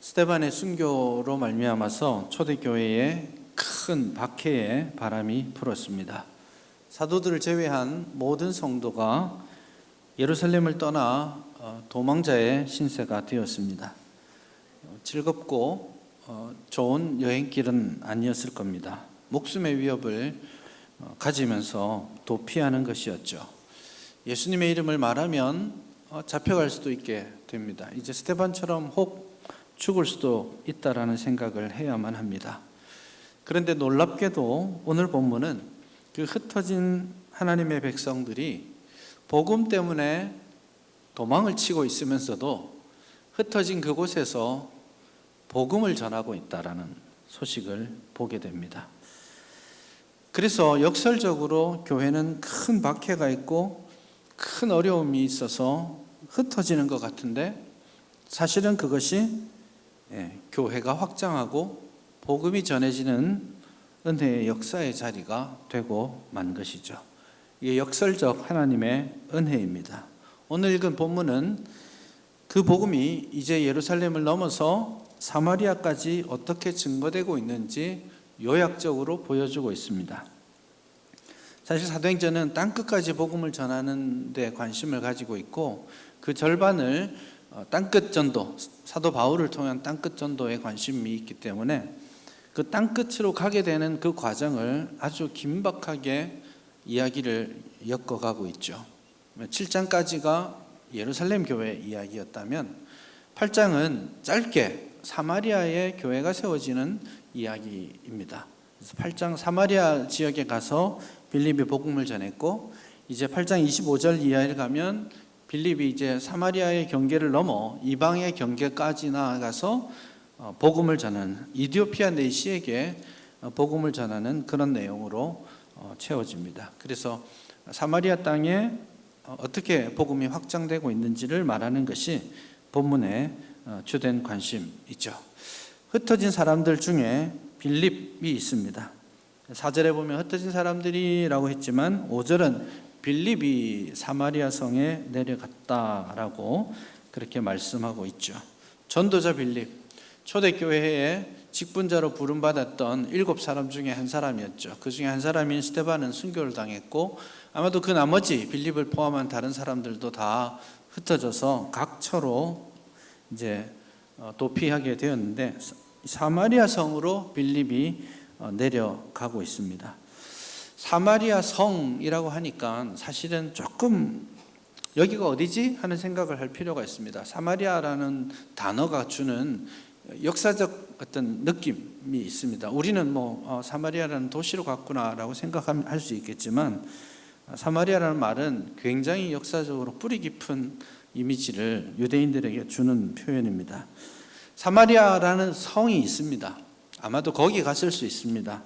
스데반의 순교로 말미암아서 초대교회에 큰 박해의 바람이 불었습니다. 사도들을 제외한 모든 성도가 예루살렘을 떠나 도망자의 신세가 되었습니다. 즐겁고 좋은 여행길은 아니었을 겁니다. 목숨의 위협을 가지면서 도피하는 것이었죠. 예수님의 이름을 말하면 잡혀갈 수도 있게 됩니다. 이제 스데반처럼 혹 죽을 수도 있다라는 생각을 해야만 합니다. 그런데 놀랍게도 오늘 본문은 그 흩어진 하나님의 백성들이 복음 때문에 도망을 치고 있으면서도 흩어진 그곳에서 복음을 전하고 있다라는 소식을 보게 됩니다. 그래서 역설적으로 교회는 큰 박해가 있고 큰 어려움이 있어서 흩어지는 것 같은데 사실은 그것이 교회가 확장하고 복음이 전해지는 은혜의 역사의 자리가 되고 만 것이죠. 이게 역설적 하나님의 은혜입니다. 오늘 읽은 본문은 그 복음이 이제 예루살렘을 넘어서 사마리아까지 어떻게 증거되고 있는지 요약적으로 보여주고 있습니다. 사실 사도행전은 땅끝까지 복음을 전하는 데 관심을 가지고 있고 그 절반을 땅끝 전도, 사도 바울을 통한 땅끝 전도에 관심이 있기 때문에 그 땅끝으로 가게 되는 그 과정을 아주 긴박하게 이야기를 엮어가고 있죠. 7장까지가 예루살렘 교회 이야기였다면 8장은 짧게 사마리아의 교회가 세워지는 이야기입니다. 그래서 8장 사마리아 지역에 가서 빌립이 복음을 전했고 이제 8장 25절 이하를 가면 빌립이 이제 사마리아의 경계를 넘어 이방의 경계까지 나아가서 복음을 전하는 이디오피아 내시에게 복음을 전하는 그런 내용으로 채워집니다. 그래서 사마리아 땅에 어떻게 복음이 확장되고 있는지를 말하는 것이 본문의 주된 관심이죠. 흩어진 사람들 중에 빌립이 있습니다. 4절에 보면 흩어진 사람들이라고 했지만 5절은 빌립이 사마리아 성에 내려갔다라고 그렇게 말씀하고 있죠. 전도자 빌립, 초대교회에 직분자로 부름받았던 7사람 중에 한 사람이었죠. 그 중에 한 사람인 스데반은 순교를 당했고 아마도 그 나머지 빌립을 포함한 다른 사람들도 다 흩어져서 각처로 이제 도피하게 되었는데 사마리아 성으로 빌립이 내려가고 있습니다. 사마리아 성이라고 하니까 사실은 조금 여기가 어디지? 하는 생각을 할 필요가 있습니다. 사마리아라는 단어가 주는 역사적 어떤 느낌이 있습니다. 우리는 사마리아라는 도시로 갔구나라고 생각할 수 있겠지만 사마리아라는 말은 굉장히 역사적으로 뿌리 깊은 이미지를 유대인들에게 주는 표현입니다. 사마리아라는 성이 있습니다. 아마도 거기 갔을 수 있습니다.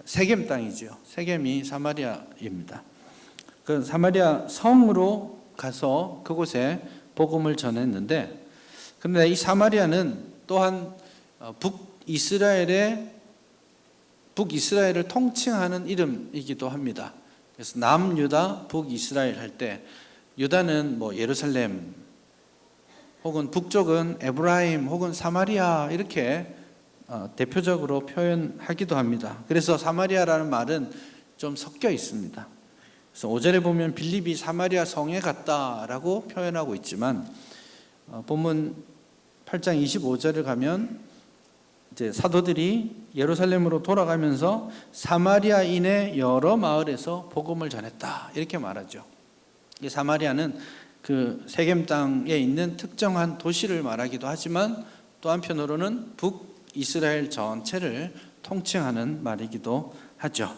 세겜 땅이죠. 세겜이 사마리아입니다. 그 사마리아 성으로 가서 그곳에 복음을 전했는데, 그런데 이 사마리아는 또한 북이스라엘을 통칭하는 이름이기도 합니다. 그래서 남유다, 북이스라엘 할 때 유다는 예루살렘 혹은 북쪽은 에브라임 혹은 사마리아 이렇게 대표적으로 표현하기도 합니다. 그래서 사마리아라는 말은 좀 섞여 있습니다. 그래서 5절에 보면 빌립이 사마리아 성에 갔다라고 표현하고 있지만 본문 8장 25절을 가면 이제 사도들이 예루살렘으로 돌아가면서 사마리아인의 여러 마을에서 복음을 전했다 이렇게 말하죠. 이 사마리아는 그 세겜 땅에 있는 특정한 도시를 말하기도 하지만 또 한편으로는 북이스라엘 전체를 통칭하는 말이기도 하죠.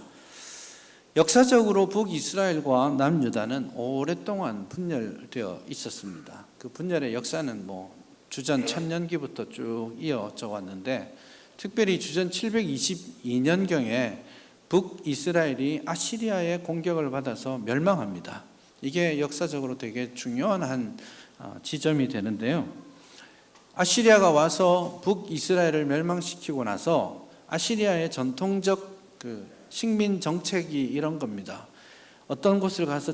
역사적으로 북이스라엘과 남유다는 오랫동안 분열되어 있었습니다. 그 분열의 역사는 주전 1000년기부터 쭉 이어져 왔는데 특별히 주전 722년경에 북이스라엘이 아시리아의 공격을 받아서 멸망합니다. 이게 역사적으로 되게 중요한 한 지점이 되는데요. 아시리아가 와서 북이스라엘을 멸망시키고 나서 아시리아의 전통적 식민 정책이 이런 겁니다. 어떤 곳을 가서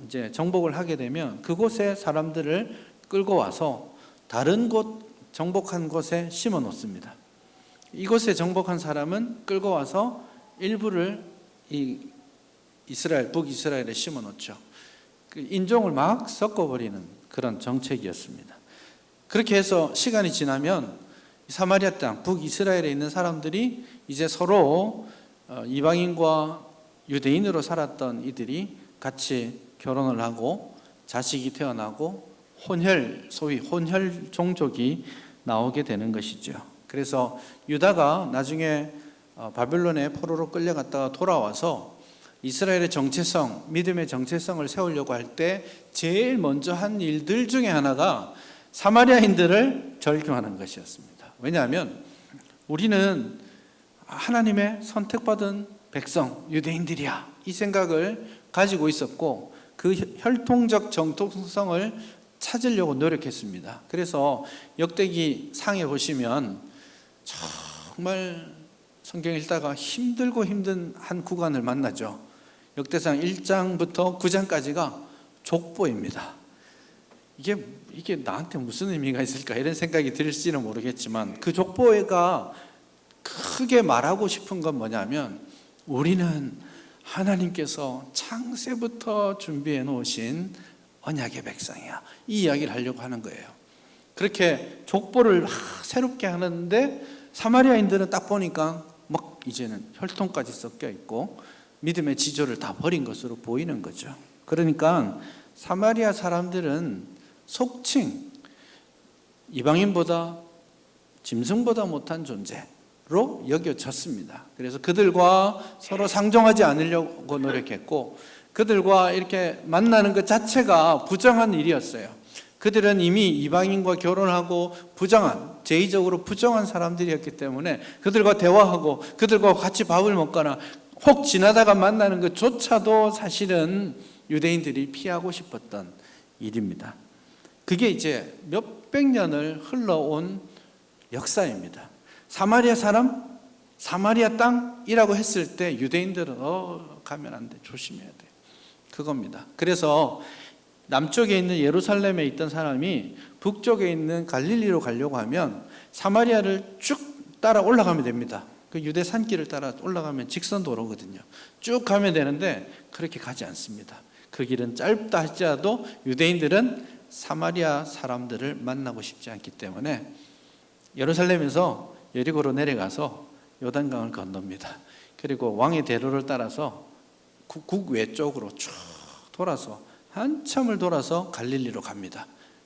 이제 정복을 하게 되면 그곳의 사람들을 끌고 와서 다른 곳 정복한 곳에 심어 놓습니다. 이곳에 정복한 사람은 끌고 와서 일부를 이 이스라엘, 북이스라엘에 심어 놓죠. 그 인종을 막 섞어버리는 그런 정책이었습니다. 그렇게 해서 시간이 지나면 사마리아 땅, 북이스라엘에 있는 사람들이 이제 서로 이방인과 유대인으로 살았던 이들이 같이 결혼을 하고 자식이 태어나고 소위 혼혈 종족이 나오게 되는 것이죠. 그래서 유다가 나중에 바벨론의 포로로 끌려갔다가 돌아와서 이스라엘의 정체성, 믿음의 정체성을 세우려고 할 때 제일 먼저 한 일들 중에 하나가 사마리아인들을 절교하는 것이었습니다. 왜냐하면 우리는 하나님의 선택받은 백성, 유대인들이야, 이 생각을 가지고 있었고 그 혈통적 정통성을 찾으려고 노력했습니다. 그래서 역대기 상에 보시면 정말 성경 읽다가 힘들고 힘든 한 구간을 만나죠. 역대상 1장부터 9장까지가 족보입니다. 이게 나한테 무슨 의미가 있을까 이런 생각이 들지는 모르겠지만 그 족보가 크게 말하고 싶은 건 뭐냐면 우리는 하나님께서 창세부터 준비해 놓으신 언약의 백성이야, 이 이야기를 하려고 하는 거예요. 그렇게 족보를 새롭게 하는데 사마리아인들은 딱 보니까 막 이제는 혈통까지 섞여 있고 믿음의 지조를 다 버린 것으로 보이는 거죠. 그러니까 사마리아 사람들은 속칭 이방인보다 짐승보다 못한 존재로 여겨졌습니다. 그래서 그들과 서로 상종하지 않으려고 노력했고 그들과 이렇게 만나는 것 자체가 부정한 일이었어요. 그들은 이미 이방인과 결혼하고 제의적으로 부정한 사람들이었기 때문에 그들과 대화하고 그들과 같이 밥을 먹거나 혹 지나다가 만나는 것조차도 사실은 유대인들이 피하고 싶었던 일입니다. 그게 이제 몇백 년을 흘러온 역사입니다. 사마리아 사람, 사마리아 땅이라고 했을 때 유대인들은 가면 안 돼, 조심해야 돼, 그겁니다. 그래서 남쪽에 있는 예루살렘에 있던 사람이 북쪽에 있는 갈릴리로 가려고 하면 사마리아를 쭉 따라 올라가면 됩니다. 그 유대 산길을 따라 올라가면 직선 도로거든요. 쭉 가면 되는데 그렇게 가지 않습니다. 그 길은 짧다 할지라도 유대인들은 사마리아 사람들을 만나고 싶지 않기 때문에 예루살렘에서 여리고로 내려가서 요단강을 건넙니다. 그리고 왕의 대로를 따라서 국외 쪽으로 쭉 돌아서 한참을 돌아서 갈릴리로 갑니다.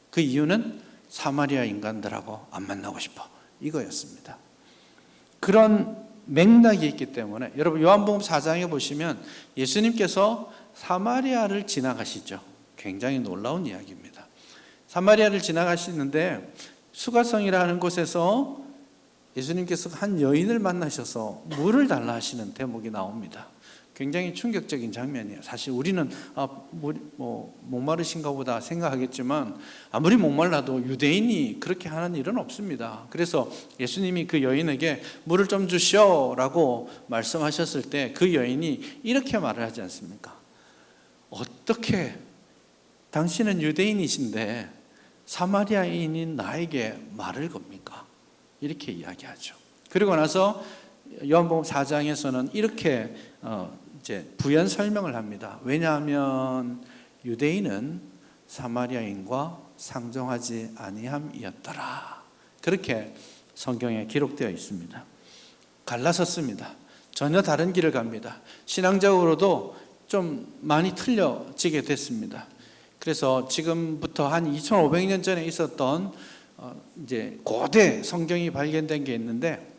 그 이유는 사마리아 인간들하고 안 만나고 싶어, 이거였습니다. 그런 맥락이 있기 때문에 여러분 요한복음 4장에 보시면 예수님께서 사마리아를 지나가시죠. 굉장히 놀라운 이야기입니다. 사마리아를 지나가시는데 수가성이라는 곳에서 예수님께서 한 여인을 만나셔서 물을 달라 하시는 대목이 나옵니다. 굉장히 충격적인 장면이에요. 사실 우리는 목마르신가 보다 생각하겠지만 아무리 목말라도 유대인이 그렇게 하는 일은 없습니다. 그래서 예수님이 그 여인에게 물을 좀 주시오라고 말씀하셨을 때 그 여인이 이렇게 말을 하지 않습니까? 어떻게 당신은 유대인이신데 사마리아인인 나에게 말을 겁니까? 이렇게 이야기하죠. 그리고 나서 요한복음 4장에서는 이렇게 이제 부연 설명을 합니다. 왜냐하면 유대인은 사마리아인과 상종하지 아니함이었더라. 그렇게 성경에 기록되어 있습니다. 갈라섰습니다. 전혀 다른 길을 갑니다. 신앙적으로도 좀 많이 틀려지게 됐습니다. 그래서 지금부터 한 2500년 전에 있었던 이제 고대 성경이 발견된 게 있는데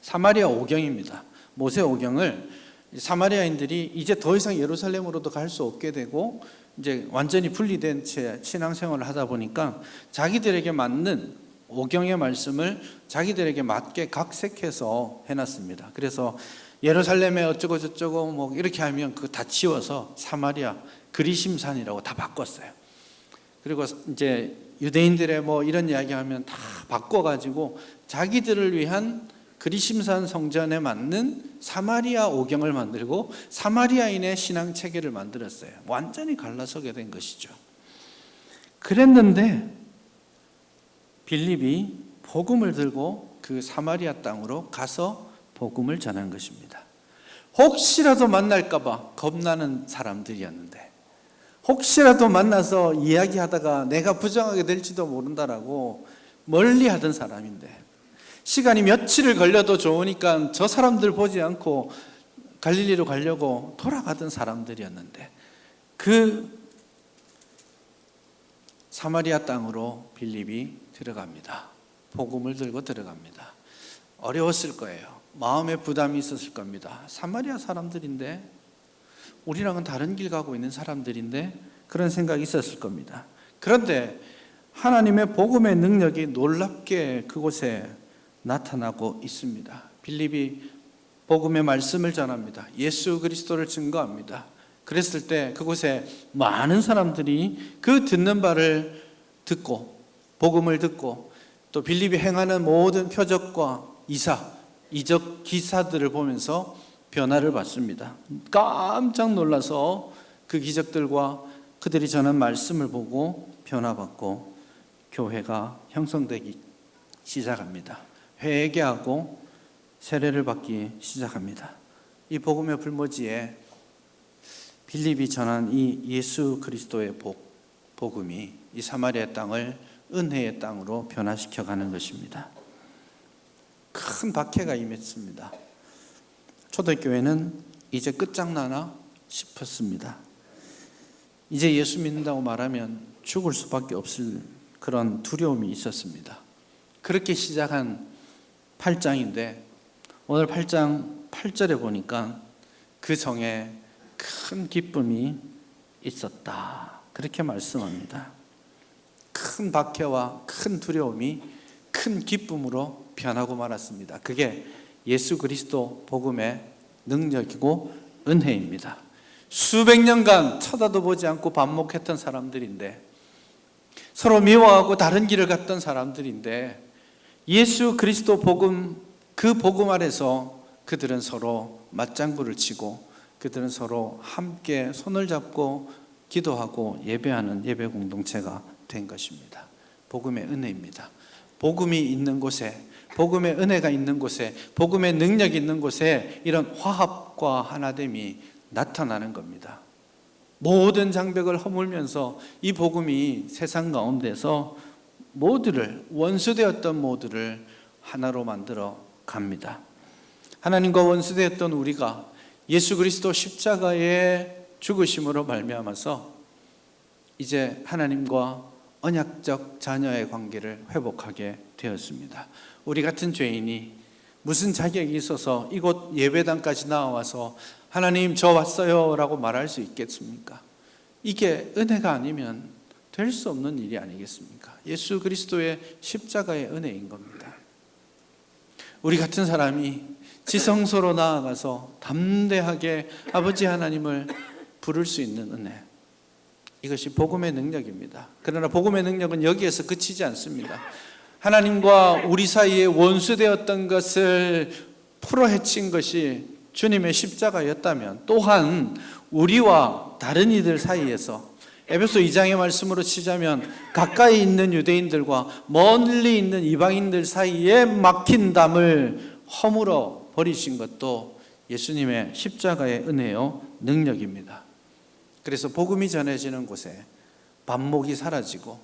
사마리아 오경입니다. 모세 오경을 사마리아인들이 이제 더 이상 예루살렘으로도 갈 수 없게 되고 이제 완전히 분리된 채 신앙생활을 하다 보니까 자기들에게 맞는 오경의 말씀을 자기들에게 맞게 각색해서 해놨습니다. 그래서 예루살렘에 어쩌고 저쩌고 뭐 이렇게 하면 그거 다 지워서 사마리아 그리심산이라고 다 바꿨어요. 그리고 이제 유대인들의 뭐 이런 이야기하면 다 바꿔가지고 자기들을 위한 그리심산 성전에 맞는 사마리아 오경을 만들고 사마리아인의 신앙 체계를 만들었어요. 완전히 갈라서게 된 것이죠. 그랬는데 빌립이 복음을 들고 그 사마리아 땅으로 가서 복음을 전한 것입니다. 혹시라도 만날까봐 겁나는 사람들이었는데, 혹시라도 만나서 이야기하다가 내가 부정하게 될지도 모른다라고 멀리 하던 사람인데, 시간이 며칠을 걸려도 좋으니까 저 사람들 보지 않고 갈릴리로 가려고 돌아가던 사람들이었는데, 그 사마리아 땅으로 빌립이 들어갑니다. 복음을 들고 들어갑니다. 어려웠을 거예요. 마음에 부담이 있었을 겁니다. 사마리아 사람들인데, 우리랑은 다른 길 가고 있는 사람들인데, 그런 생각이 있었을 겁니다. 그런데 하나님의 복음의 능력이 놀랍게 그곳에 나타나고 있습니다. 빌립이 복음의 말씀을 전합니다. 예수 그리스도를 증거합니다. 그랬을 때 그곳에 많은 사람들이 그 듣는 바를 듣고, 복음을 듣고, 또 빌립이 행하는 모든 표적과 이적 기사들을 보면서 변화를 받습니다. 깜짝 놀라서 그 기적들과 그들이 전한 말씀을 보고 변화받고 교회가 형성되기 시작합니다. 회개하고 세례를 받기 시작합니다. 이 복음의 불모지에 빌립이 전한 이 예수 그리스도의 복음이 이 사마리아 땅을 은혜의 땅으로 변화시켜가는 것입니다. 큰 박해가 임했습니다. 초대교회는 이제 끝장나나 싶었습니다. 이제 예수 믿는다고 말하면 죽을 수밖에 없을 그런 두려움이 있었습니다. 그렇게 시작한 8장인데 오늘 8장 8절에 보니까 그 성에 큰 기쁨이 있었다, 그렇게 말씀합니다. 큰 박해와 큰 두려움이 큰 기쁨으로 변하고 말았습니다. 그게 예수 그리스도 복음의 능력이고 은혜입니다. 수백 년간 쳐다도 보지 않고 반목했던 사람들인데, 서로 미워하고 다른 길을 갔던 사람들인데, 예수 그리스도 복음, 그 복음 아래서 그들은 서로 맞장구를 치고, 그들은 서로 함께 손을 잡고 기도하고 예배하는 예배 공동체가 된 것입니다. 복음의 은혜입니다. 복음이 있는 곳에, 복음의 은혜가 있는 곳에, 복음의 능력이 있는 곳에 이런 화합과 하나됨이 나타나는 겁니다. 모든 장벽을 허물면서 이 복음이 세상 가운데서 모두를, 원수되었던 모두를 하나로 만들어 갑니다. 하나님과 원수되었던 우리가 예수 그리스도 십자가의 죽으심으로 말미암아서 이제 하나님과 언약적 자녀의 관계를 회복하게 되었습니다. 우리 같은 죄인이 무슨 자격이 있어서 이곳 예배당까지 나와서 하나님 저 왔어요 라고 말할 수 있겠습니까? 이게 은혜가 아니면 될 수 없는 일이 아니겠습니까? 예수 그리스도의 십자가의 은혜인 겁니다. 우리 같은 사람이 지성소로 나아가서 담대하게 아버지 하나님을 부를 수 있는 은혜, 이것이 복음의 능력입니다. 그러나 복음의 능력은 여기에서 그치지 않습니다. 하나님과 우리 사이에 원수되었던 것을 풀어헤친 것이 주님의 십자가였다면, 또한 우리와 다른 이들 사이에서, 에베소 2장의 말씀으로 치자면 가까이 있는 유대인들과 멀리 있는 이방인들 사이에 막힌 담을 허물어 버리신 것도 예수님의 십자가의 은혜요 능력입니다. 그래서 복음이 전해지는 곳에 반목이 사라지고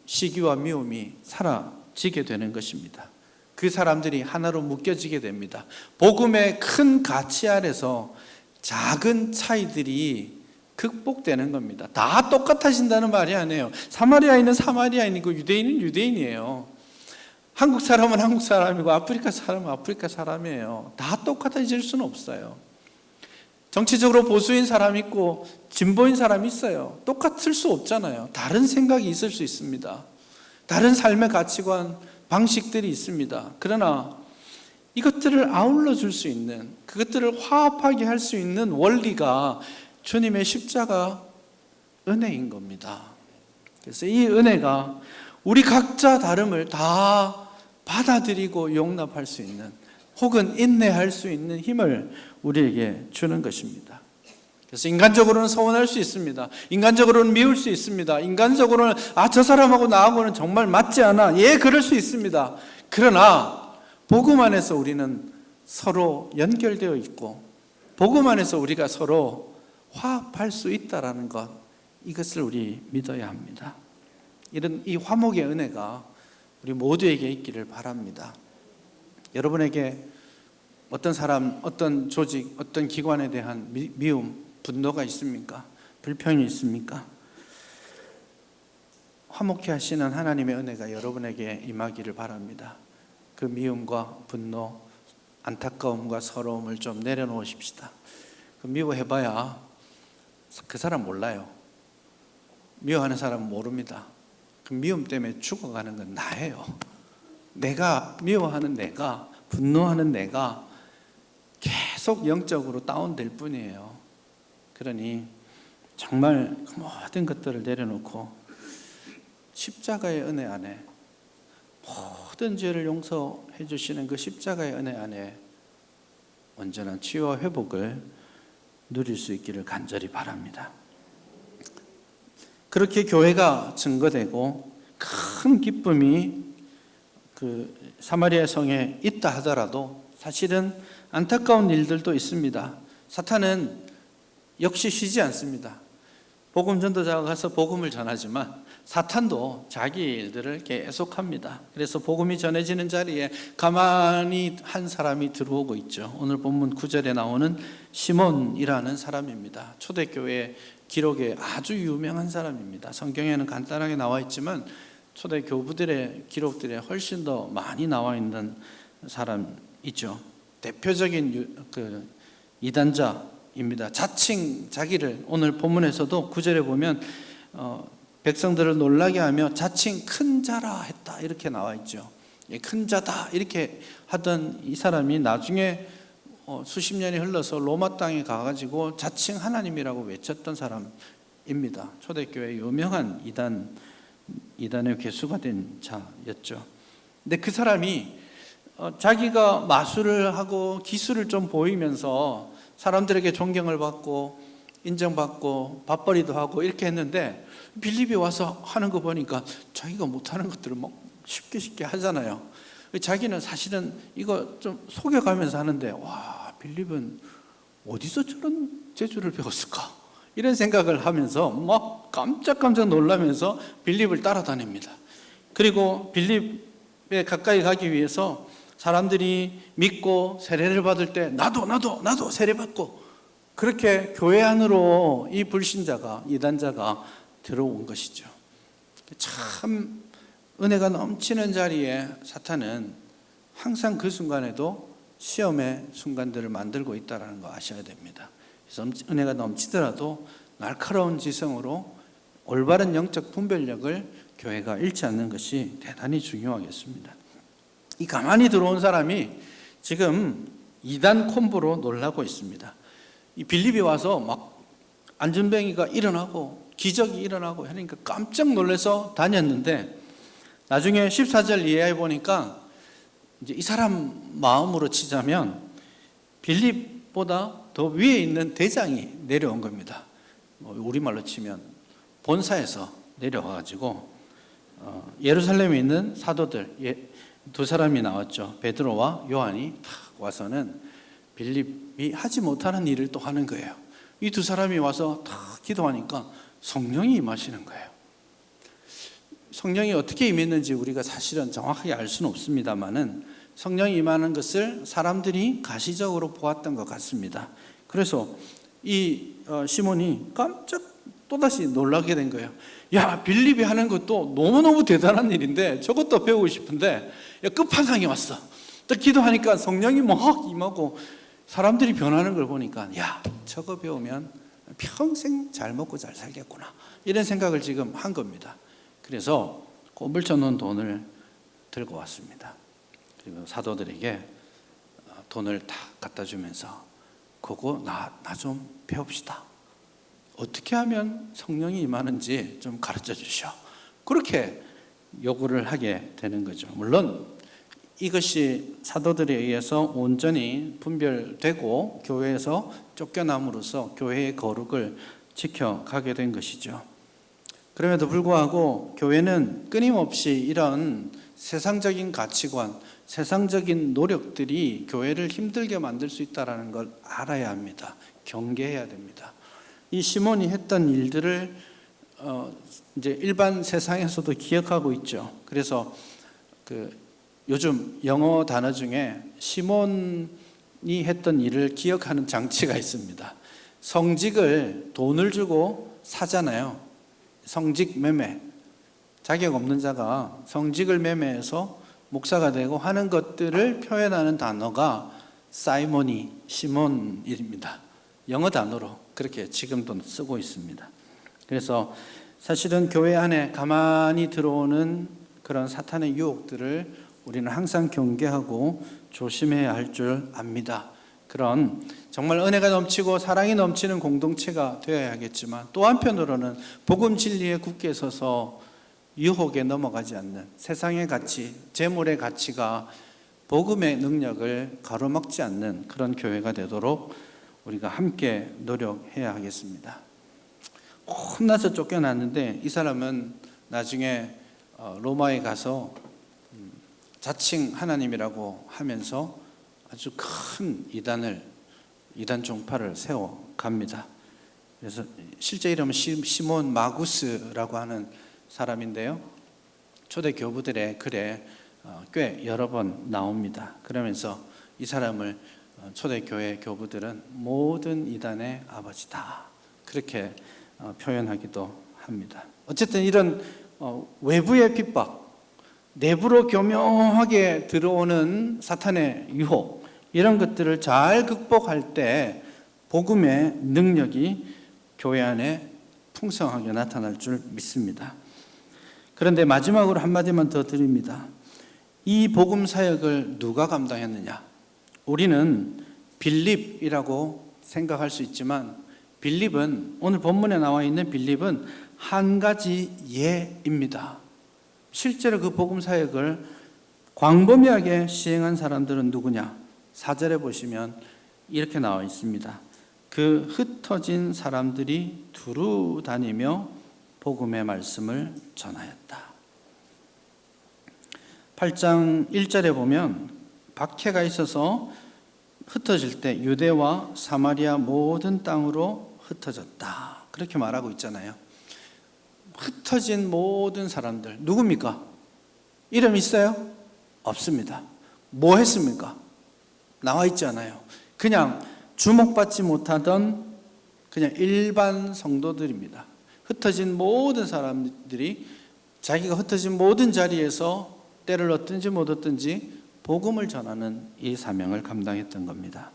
시기와 미움이 사라지게 되는 것입니다. 그 사람들이 하나로 묶여지게 됩니다. 복음의 큰 가치 아래서 작은 차이들이 극복되는 겁니다. 다 똑같아진다는 말이 아니에요. 사마리아인은 사마리아인이고 유대인은 유대인이에요. 한국 사람은 한국 사람이고 아프리카 사람은 아프리카 사람이에요. 다 똑같아질 수는 없어요. 정치적으로 보수인 사람이 있고 진보인 사람이 있어요. 똑같을 수 없잖아요. 다른 생각이 있을 수 있습니다. 다른 삶의 가치관, 방식들이 있습니다. 그러나 이것들을 아울러 줄 수 있는, 그것들을 화합하게 할 수 있는 원리가 주님의 십자가 은혜인 겁니다. 그래서 이 은혜가 우리 각자 다름을 다 받아들이고 용납할 수 있는, 혹은 인내할 수 있는 힘을 우리에게 주는 것입니다. 그래서 인간적으로는 서운할 수 있습니다. 인간적으로는 미울 수 있습니다. 인간적으로는 저 사람하고 나하고는 정말 맞지 않아. 예, 그럴 수 있습니다. 그러나 복음 안에서 우리는 서로 연결되어 있고 복음 안에서 우리가 서로 화합할 수 있다라는 것, 이것을 우리 믿어야 합니다. 이런 이 화목의 은혜가 우리 모두에게 있기를 바랍니다. 여러분에게 어떤 사람, 어떤 조직, 어떤 기관에 대한 미움, 분노가 있습니까? 불평이 있습니까? 화목케 하시는 하나님의 은혜가 여러분에게 임하기를 바랍니다. 그 미움과 분노, 안타까움과 서러움을 좀 내려놓으십시다. 미워해봐야 그 사람 몰라요. 미워하는 사람은 모릅니다. 그 미움 때문에 죽어가는 건 나예요. 내가 미워하는 내가, 분노하는 내가 계속 영적으로 다운될 뿐이에요. 그러니 정말 모든 것들을 내려놓고 십자가의 은혜 안에, 모든 죄를 용서해 주시는 그 십자가의 은혜 안에 온전한 치유와 회복을 누릴 수 있기를 간절히 바랍니다. 그렇게 교회가 증거되고 큰 기쁨이 그 사마리아 성에 있다 하더라도 사실은 안타까운 일들도 있습니다. 사탄은 역시 쉬지 않습니다. 복음 전도자가 가서 복음을 전하지만 사탄도 자기 일들을 계속합니다. 그래서 복음이 전해지는 자리에 가만히 한 사람이 들어오고 있죠. 오늘 본문 9절에 나오는 시몬이라는 사람입니다. 초대교회 기록에 아주 유명한 사람입니다. 성경에는 간단하게 나와 있지만 초대 교부들의 기록들에 훨씬 더 많이 나와 있는 사람이죠. 대표적인 그 이단자입니다. 자칭 자기를, 오늘 본문에서도 9절에 보면 백성들을 놀라게 하며 자칭 큰 자라 했다, 이렇게 나와 있죠. 큰 자다 이렇게 하던 이 사람이 나중에 수십 년이 흘러서 로마 땅에 가가지고 자칭 하나님이라고 외쳤던 사람입니다. 초대교회 유명한 이단의 괴수가 된 자였죠. 근데 그 사람이 자기가 마술을 하고 기술을 좀 보이면서 사람들에게 존경을 받고 인정받고 밥벌이도 하고 이렇게 했는데, 빌립이 와서 하는 거 보니까 자기가 못하는 것들을 막 쉽게 하잖아요. 자기는 사실은 이거 좀 속여가면서 하는데, 와, 빌립은 어디서 저런 재주를 배웠을까? 이런 생각을 하면서 막 깜짝깜짝 놀라면서 빌립을 따라다닙니다. 그리고 빌립에 가까이 가기 위해서 사람들이 믿고 세례를 받을 때 나도 세례받고, 그렇게 교회 안으로 이 불신자가, 이단자가 들어온 것이죠. 참 은혜가 넘치는 자리에 사탄은 항상 그 순간에도 시험의 순간들을 만들고 있다는 거 아셔야 됩니다. 그래서 은혜가 넘치더라도 날카로운 지성으로 올바른 영적 분별력을 교회가 잃지 않는 것이 대단히 중요하겠습니다. 이 가만히 들어온 사람이 지금 이단 콤보로 놀라고 있습니다. 이 빌립이 와서 막 안전뱅이가 일어나고 기적이 일어나고 하니까 깜짝 놀라서 다녔는데, 나중에 14절 이해해 보니까 이제 이 사람 마음으로 치자면 빌립보다 더 위에 있는 대장이 내려온 겁니다. 우리말로 치면 본사에서 내려와가지고 예루살렘에 있는 사도들 두 사람이 나왔죠. 베드로와 요한이 탁 와서는 빌립이 하지 못하는 일을 또 하는 거예요. 이 두 사람이 와서 탁 기도하니까 성령이 임하시는 거예요. 성령이 어떻게 임했는지 우리가 사실은 정확하게 알 수는 없습니다만은 성령이 임하는 것을 사람들이 가시적으로 보았던 것 같습니다. 그래서 이 시몬이 깜짝 또다시 놀라게 된 거예요. 야, 빌립이 하는 것도 너무너무 대단한 일인데 저것도 배우고 싶은데, 야, 끝판왕이 왔어. 또 기도하니까 성령이 막 임하고 사람들이 변하는 걸 보니까, 야, 저거 배우면 평생 잘 먹고 잘 살겠구나, 이런 생각을 지금 한 겁니다. 그래서 꼬물쳐 놓은 돈을 들고 왔습니다. 그리고 사도들에게 돈을 다 갖다 주면서 그거 나 좀 배웁시다. 어떻게 하면 성령이 임하는지 좀 가르쳐 주시오. 그렇게 요구를 하게 되는 거죠. 물론 이것이 사도들에 의해서 온전히 분별되고 교회에서 쫓겨남으로써 교회의 거룩을 지켜가게 된 것이죠. 그럼에도 불구하고 교회는 끊임없이 이런 세상적인 가치관, 세상적인 노력들이 교회를 힘들게 만들 수 있다는 걸 알아야 합니다. 경계해야 됩니다. 이 시몬이 했던 일들을 이제 일반 세상에서도 기억하고 있죠. 그래서 요즘 영어 단어 중에 시몬이 했던 일을 기억하는 장치가 있습니다. 성직을 돈을 주고 사잖아요. 성직 매매. 자격 없는 자가 성직을 매매해서 목사가 되고 하는 것들을 표현하는 단어가 사이몬이, 시몬입니다. 영어 단어로 그렇게 지금도 쓰고 있습니다. 그래서 사실은 교회 안에 가만히 들어오는 그런 사탄의 유혹들을 우리는 항상 경계하고 조심해야 할 줄 압니다. 그런 정말 은혜가 넘치고 사랑이 넘치는 공동체가 되어야 하겠지만, 또 한편으로는 복음 진리에 굳게 서서 유혹에 넘어가지 않는 세상의 가치, 재물의 가치가 복음의 능력을 가로막지 않는 그런 교회가 되도록 우리가 함께 노력해야 하겠습니다. 혼나서 쫓겨났는데 이 사람은 나중에 로마에 가서 자칭 하나님이라고 하면서 아주 큰 이단 종파를 세워갑니다. 그래서 실제 이름은 시몬 마구스라고 하는 사람인데요, 초대 교부들의 글에 꽤 여러 번 나옵니다. 그러면서 이 사람을 초대교회 교부들은 모든 이단의 아버지다, 그렇게 표현하기도 합니다. 어쨌든 이런 외부의 핍박, 내부로 교묘하게 들어오는 사탄의 유혹, 이런 것들을 잘 극복할 때 복음의 능력이 교회 안에 풍성하게 나타날 줄 믿습니다. 그런데 마지막으로 한마디만 더 드립니다. 이 복음 사역을 누가 감당했느냐? 우리는 빌립이라고 생각할 수 있지만, 빌립은, 오늘 본문에 나와 있는 빌립은 한 가지 예입니다. 실제로 그 복음 사역을 광범위하게 시행한 사람들은 누구냐? 4절에 보시면 이렇게 나와 있습니다. 그 흩어진 사람들이 두루 다니며 복음의 말씀을 전하였다. 8장 1절에 보면 박해가 있어서 흩어질 때 유대와 사마리아 모든 땅으로 흩어졌다, 그렇게 말하고 있잖아요. 흩어진 모든 사람들 누굽니까? 이름 있어요? 없습니다. 뭐 했습니까? 나와 있지 않아요. 그냥 주목받지 못하던 그냥 일반 성도들입니다. 흩어진 모든 사람들이 자기가 흩어진 모든 자리에서 때를 얻든지 못 얻든지 복음을 전하는 이 사명을 감당했던 겁니다.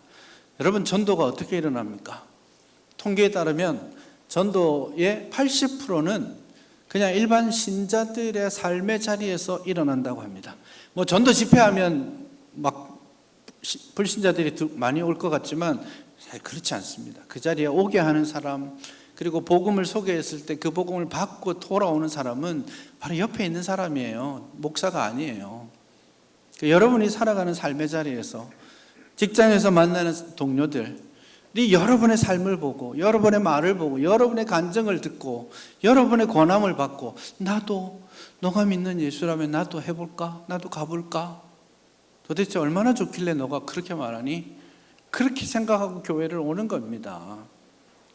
여러분, 전도가 어떻게 일어납니까? 통계에 따르면 전도의 80%는 그냥 일반 신자들의 삶의 자리에서 일어난다고 합니다. 뭐 전도 집회하면 막 불신자들이 많이 올 것 같지만 사실 그렇지 않습니다. 그 자리에 오게 하는 사람, 그리고 복음을 소개했을 때 그 복음을 받고 돌아오는 사람은 바로 옆에 있는 사람이에요. 목사가 아니에요. 여러분이 살아가는 삶의 자리에서, 직장에서 만나는 동료들이 여러분의 삶을 보고, 여러분의 말을 보고, 여러분의 간증을 듣고, 여러분의 권함을 받고, 나도 너가 믿는 예수라면 나도 해볼까? 나도 가볼까? 도대체 얼마나 좋길래 너가 그렇게 말하니? 그렇게 생각하고 교회를 오는 겁니다.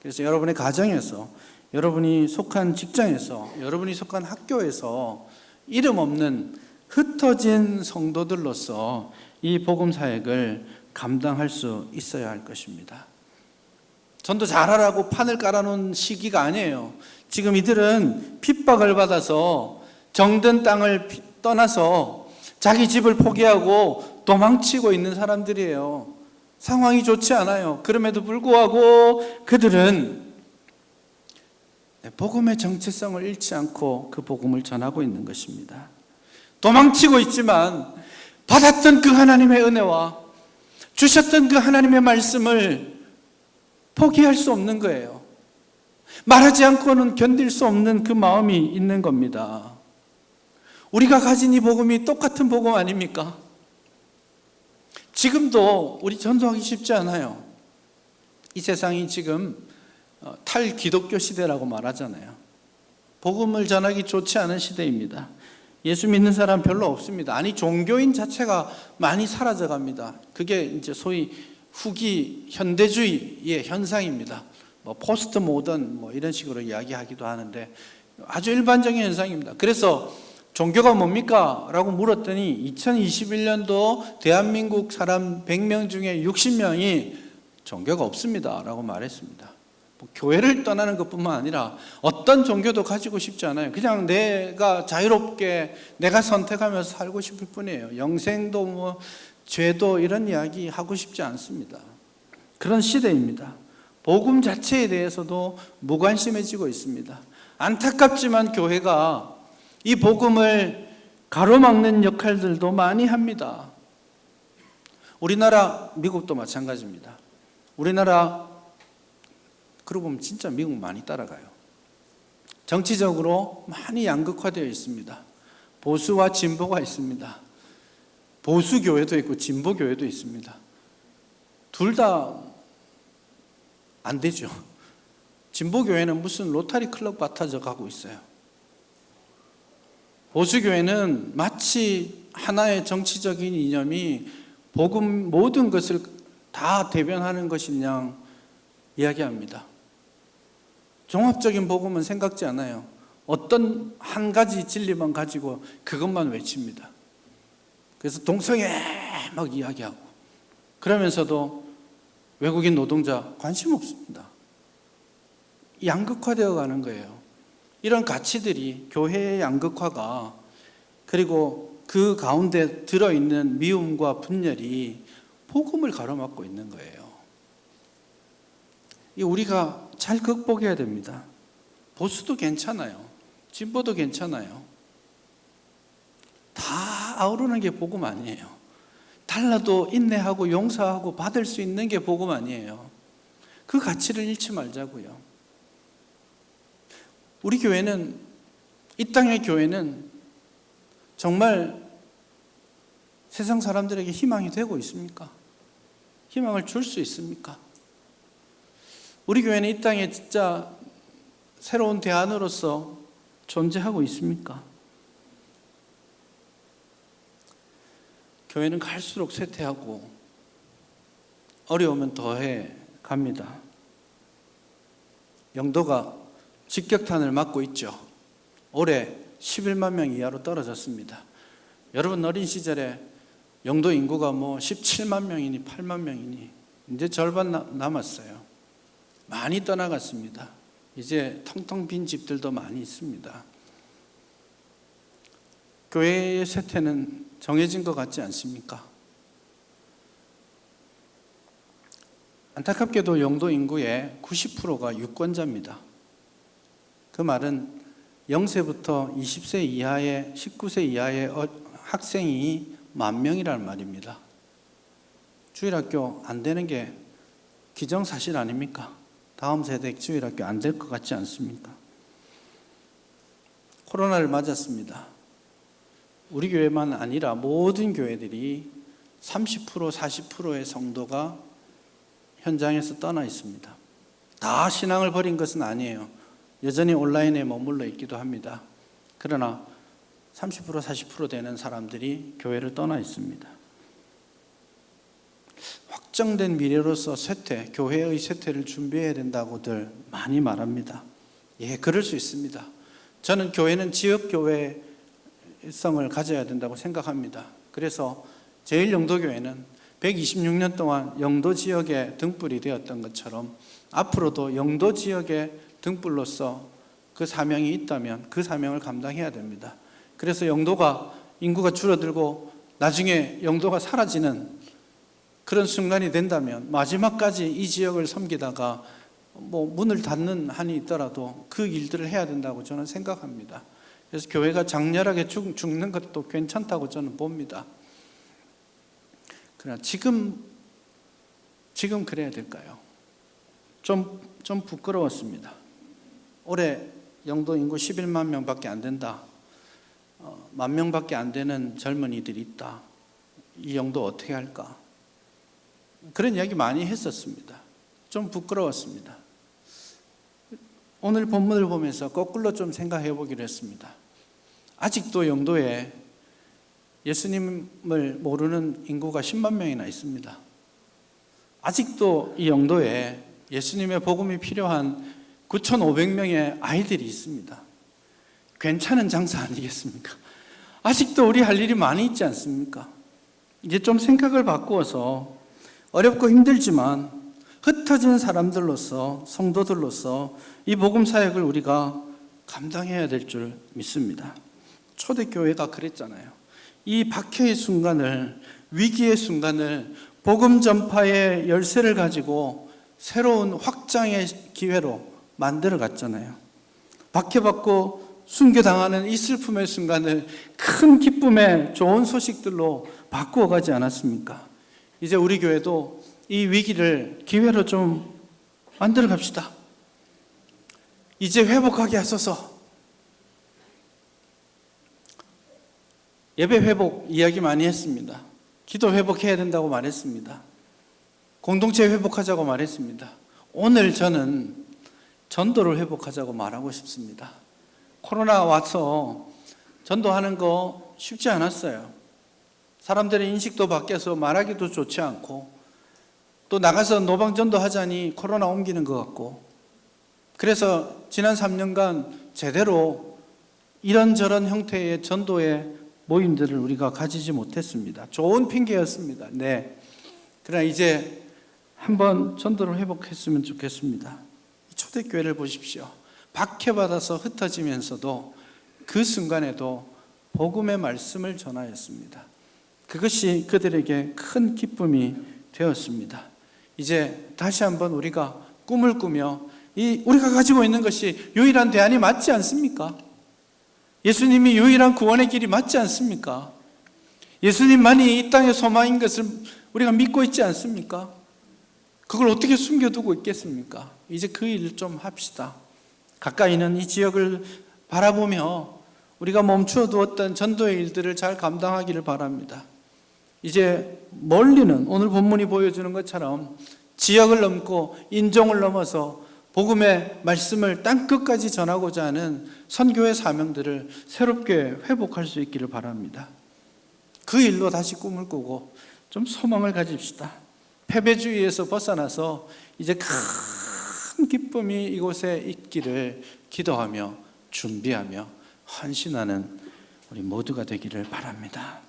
그래서 여러분의 가정에서, 여러분이 속한 직장에서, 여러분이 속한 학교에서 이름 없는 흩어진 성도들로서 이 복음 사역을 감당할 수 있어야 할 것입니다. 전도 잘하라고 판을 깔아놓은 시기가 아니에요. 지금 이들은 핍박을 받아서 정든 땅을 떠나서 자기 집을 포기하고 도망치고 있는 사람들이에요. 상황이 좋지 않아요. 그럼에도 불구하고 그들은 복음의 정체성을 잃지 않고 그 복음을 전하고 있는 것입니다. 도망치고 있지만 받았던 그 하나님의 은혜와 주셨던 그 하나님의 말씀을 포기할 수 없는 거예요. 말하지 않고는 견딜 수 없는 그 마음이 있는 겁니다. 우리가 가진 이 복음이 똑같은 복음 아닙니까? 지금도 우리 전도하기 쉽지 않아요. 이 세상이 지금 탈기독교 시대라고 말하잖아요. 복음을 전하기 좋지 않은 시대입니다. 예수 믿는 사람 별로 없습니다. 아니, 종교인 자체가 많이 사라져 갑니다. 그게 이제 소위 후기 현대주의의 현상입니다. 뭐 포스트 모던 뭐 이런 식으로 이야기하기도 하는데 아주 일반적인 현상입니다. 그래서 종교가 뭡니까? 라고 물었더니 2021년도 대한민국 사람 100명 중에 60명이 종교가 없습니다 라고 말했습니다. 뭐 교회를 떠나는 것뿐만 아니라 어떤 종교도 가지고 싶지 않아요. 그냥 내가 자유롭게 내가 선택하면서 살고 싶을 뿐이에요. 영생도 뭐 죄도 이런 이야기 하고 싶지 않습니다. 그런 시대입니다. 복음 자체에 대해서도 무관심해지고 있습니다. 안타깝지만 교회가 이 복음을 가로막는 역할들도 많이 합니다. 우리나라, 미국도 마찬가지입니다. 우리나라, 그러고 보면 진짜 미국 많이 따라가요. 정치적으로 많이 양극화되어 있습니다. 보수와 진보가 있습니다. 보수 교회도 있고 진보 교회도 있습니다. 둘 다 안 되죠. 진보 교회는 무슨 로타리 클럽 같아져 가고 있어요. 보수 교회는 마치 하나의 정치적인 이념이 복음 모든 것을 다 대변하는 것인 양 이야기합니다. 종합적인 복음은 생각지 않아요. 어떤 한 가지 진리만 가지고 그것만 외칩니다. 그래서 동성애 막 이야기하고 그러면서도 외국인 노동자 관심 없습니다. 양극화되어 가는 거예요. 이런 가치들이 교회의 양극화가 그리고 그 가운데 들어있는 미움과 분열이 복음을 가로막고 있는 거예요. 이 우리가 잘 극복해야 됩니다. 보수도 괜찮아요. 진보도 괜찮아요. 다 아우르는 게 복음 아니에요. 달라도 인내하고 용서하고 받을 수 있는 게 복음 아니에요. 그 가치를 잃지 말자고요. 우리 교회는, 이 땅의 교회는 정말 세상 사람들에게 희망이 되고 있습니까? 희망을 줄 수 있습니까? 우리 교회는 이 땅에 진짜 새로운 대안으로서 존재하고 있습니까? 교회는 갈수록 쇠퇴하고 어려우면 더해 갑니다. 영도가 직격탄을 맞고 있죠. 올해 11만 명 이하로 떨어졌습니다. 여러분 어린 시절에 영도 인구가 뭐 17만 명이니 8만 명이니 이제 절반 남았어요. 많이 떠나갔습니다. 이제 텅텅 빈 집들도 많이 있습니다. 교회의 쇠퇴는 정해진 것 같지 않습니까? 안타깝게도 영도 인구의 90%가 유권자입니다. 그 말은 0세부터 20세 이하의 19세 이하의 학생이 10,000명이라는 말입니다. 주일학교 안 되는 게 기정사실 아닙니까? 다음 세대 주일학교 안 될 것 같지 않습니까? 코로나를 맞았습니다. 우리 교회만 아니라 모든 교회들이 30%, 40%의 성도가 현장에서 떠나 있습니다. 다 신앙을 버린 것은 아니에요. 여전히 온라인에 머물러 있기도 합니다. 그러나 30%, 40% 되는 사람들이 교회를 떠나 있습니다. 확정된 미래로서 쇠퇴, 교회의 쇠퇴를 준비해야 된다고들 많이 말합니다. 예, 그럴 수 있습니다. 저는 교회는 지역교회성을 가져야 된다고 생각합니다. 그래서 제1영도교회는 126년 동안 영도 지역에 등불이 되었던 것처럼 앞으로도 영도 지역의 등불로서 그 사명이 있다면 그 사명을 감당해야 됩니다. 그래서 영도가 인구가 줄어들고 나중에 영도가 사라지는 그런 순간이 된다면 마지막까지 이 지역을 섬기다가 뭐 문을 닫는 한이 있더라도 그 일들을 해야 된다고 저는 생각합니다. 그래서 교회가 장렬하게 죽는 것도 괜찮다고 저는 봅니다. 그러나 지금 그래야 될까요? 좀 부끄러웠습니다. 올해 영도 인구 11만 명밖에 안 된다. 10,000명밖에 안 되는 젊은이들이 있다. 이 영도 어떻게 할까? 그런 이야기 많이 했었습니다. 좀 부끄러웠습니다. 오늘 본문을 보면서 거꾸로 좀 생각해 보기로 했습니다. 아직도 영도에 예수님을 모르는 인구가 10만 명이나 있습니다. 아직도 이 영도에 예수님의 복음이 필요한 9,500명의 아이들이 있습니다. 괜찮은 장사 아니겠습니까? 아직도 우리 할 일이 많이 있지 않습니까? 이제 좀 생각을 바꾸어서 어렵고 힘들지만 흩어진 사람들로서, 성도들로서 이 복음 사역을 우리가 감당해야 될 줄 믿습니다. 초대교회가 그랬잖아요. 이 박해의 순간을, 위기의 순간을 복음 전파의 열쇠를 가지고 새로운 확장의 기회로 만들어 갔잖아요. 박해받고 순교당하는 이 슬픔의 순간을 큰 기쁨의 좋은 소식들로 바꾸어 가지 않았습니까? 이제 우리 교회도 이 위기를 기회로 좀 만들어 갑시다. 이제 회복하게 하소서. 예배 회복 이야기 많이 했습니다. 기도 회복해야 된다고 말했습니다. 공동체 회복하자고 말했습니다. 오늘 저는 전도를 회복하자고 말하고 싶습니다. 코로나 와서 전도하는 거 쉽지 않았어요. 사람들의 인식도 바뀌어서 말하기도 좋지 않고, 또 나가서 노방전도 하자니 코로나 옮기는 것 같고, 그래서 지난 3년간 제대로 이런저런 형태의 전도의 모임들을 우리가 가지지 못했습니다. 좋은 핑계였습니다. 네. 그러나 이제 한번 전도를 회복했으면 좋겠습니다. 초대교회를 보십시오. 박해받아서 흩어지면서도 그 순간에도 복음의 말씀을 전하였습니다. 그것이 그들에게 큰 기쁨이 되었습니다. 이제 다시 한번 우리가 꿈을 꾸며 우리가 가지고 있는 것이 유일한 대안이 맞지 않습니까? 예수님이 유일한 구원의 길이 맞지 않습니까? 예수님만이 이 땅의 소망인 것을 우리가 믿고 있지 않습니까? 그걸 어떻게 숨겨두고 있겠습니까? 이제 그 일을 좀 합시다. 가까이는 이 지역을 바라보며 우리가 멈추어 두었던 전도의 일들을 잘 감당하기를 바랍니다. 이제 멀리는 오늘 본문이 보여주는 것처럼 지역을 넘고 인종을 넘어서 복음의 말씀을 땅끝까지 전하고자 하는 선교의 사명들을 새롭게 회복할 수 있기를 바랍니다. 그 일로 다시 꿈을 꾸고 좀 소망을 가집시다. 패배주의에서 벗어나서 이제 큰 기쁨이 이곳에 있기를 기도하며 준비하며 헌신하는 우리 모두가 되기를 바랍니다.